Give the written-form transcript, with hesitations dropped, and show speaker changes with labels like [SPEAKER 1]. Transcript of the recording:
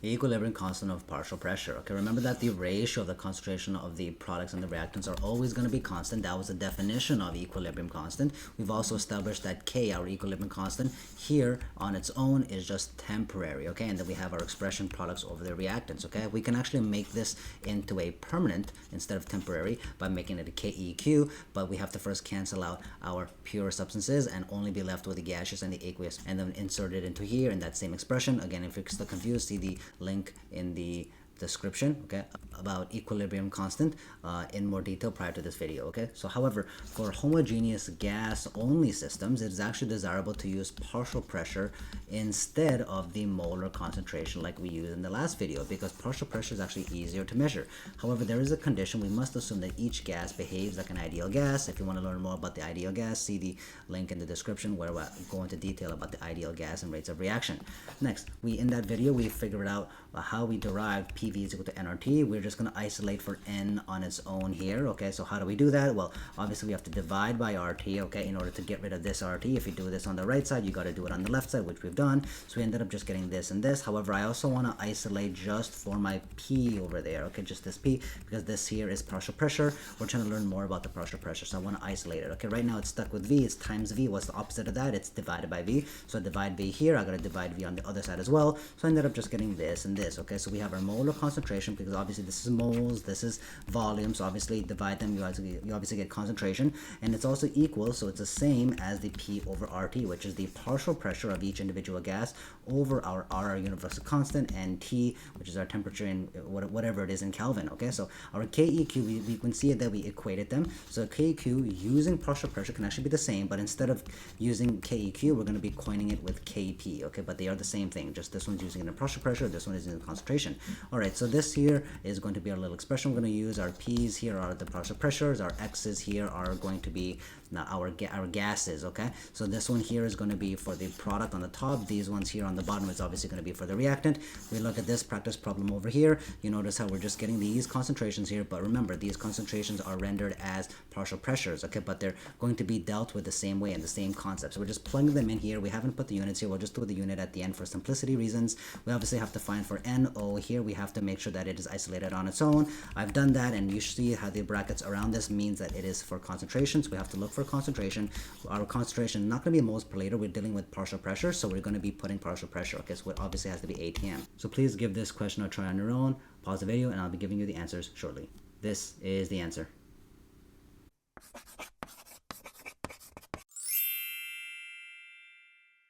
[SPEAKER 1] Equilibrium constant of partial pressure. Okay, remember that the ratio of the concentration of the products and the reactants are always going to be constant. That was the definition of equilibrium constant. We've also established that K, our equilibrium constant, here on its own is just temporary. Okay, and then we have our expression products over the reactants. Okay, we can actually make this into a permanent instead of temporary by making it a KEQ, but we have to first cancel out our pure substances and only be left with the gaseous and the aqueous, and then insert it into here in that same expression. Again, if you're still confused, see the link in the description, okay, about equilibrium constant in more detail prior to this video. Okay, so however, for homogeneous gas only systems, it is actually desirable to use partial pressure instead of the molar concentration like we used in the last video, because partial pressure is actually easier to measure. However, there is a condition. We must assume that each gas behaves like an ideal gas. If you want to learn more about the ideal gas, see the link in the description where we go into detail about the ideal gas and rates of reaction. Next, in that video we figured out how we derived PV is equal to nRT. We're just going to isolate for N on its own here. Okay, so how do we do that? Well, obviously we have to divide by RT, okay, in order to get rid of this RT. If you do this on the right side, you got to do it on the left side, which we've done. So we ended up just getting this and this. However, I also want to isolate just for my P over there, okay, just this P, because this here is partial pressure. We're trying to learn more about the partial pressure, so I want to isolate it. Okay, right now it's stuck with V. It's times V. What's the opposite of that? It's divided by V. So I divide V here. I got to divide V on the other side as well. So I ended up just getting this and this. Okay, so we have our molar concentration, because obviously this is moles, this is volume, so obviously divide them, you obviously get concentration, and it's also equal, so it's the same as the P over RT, which is the partial pressure of each individual gas over our R, our universal constant, and T, which is our temperature in whatever it is in Kelvin. Okay, so our KEQ, we can see that we equated them. So KEQ using partial pressure can actually be the same, but instead of using KEQ, we're going to be coining it with KP. Okay, but they are the same thing, just this one's using it in partial pressure, this one is in concentration. All right, so this here is going to be our little expression. We're going to use our P's here are the partial pressures, our X's here are going to be now our gases. Okay, so this one here is going to be for the product on the top, these ones here on the bottom is obviously going to be for the reactant. We look at this practice problem over here, you notice how we're just getting these concentrations here, but remember these concentrations are rendered as partial pressures, okay, but they're going to be dealt with the same way and the same concept. So we're just plugging them in here. We haven't put the units here, we'll just do the unit at the end for simplicity reasons. We obviously have to find for NO here, we have to make sure that it is isolated on its own. I've done that, and you see how the brackets around this means that it is for concentration, so we have to look for concentration. Our concentration is not going to be moles per liter, we're dealing with partial pressure, so we're going to be putting partial pressure. Okay, so it obviously has to be ATM. So please give this question a try on your own, pause the video, and I'll be giving you the answers shortly. This is the answer.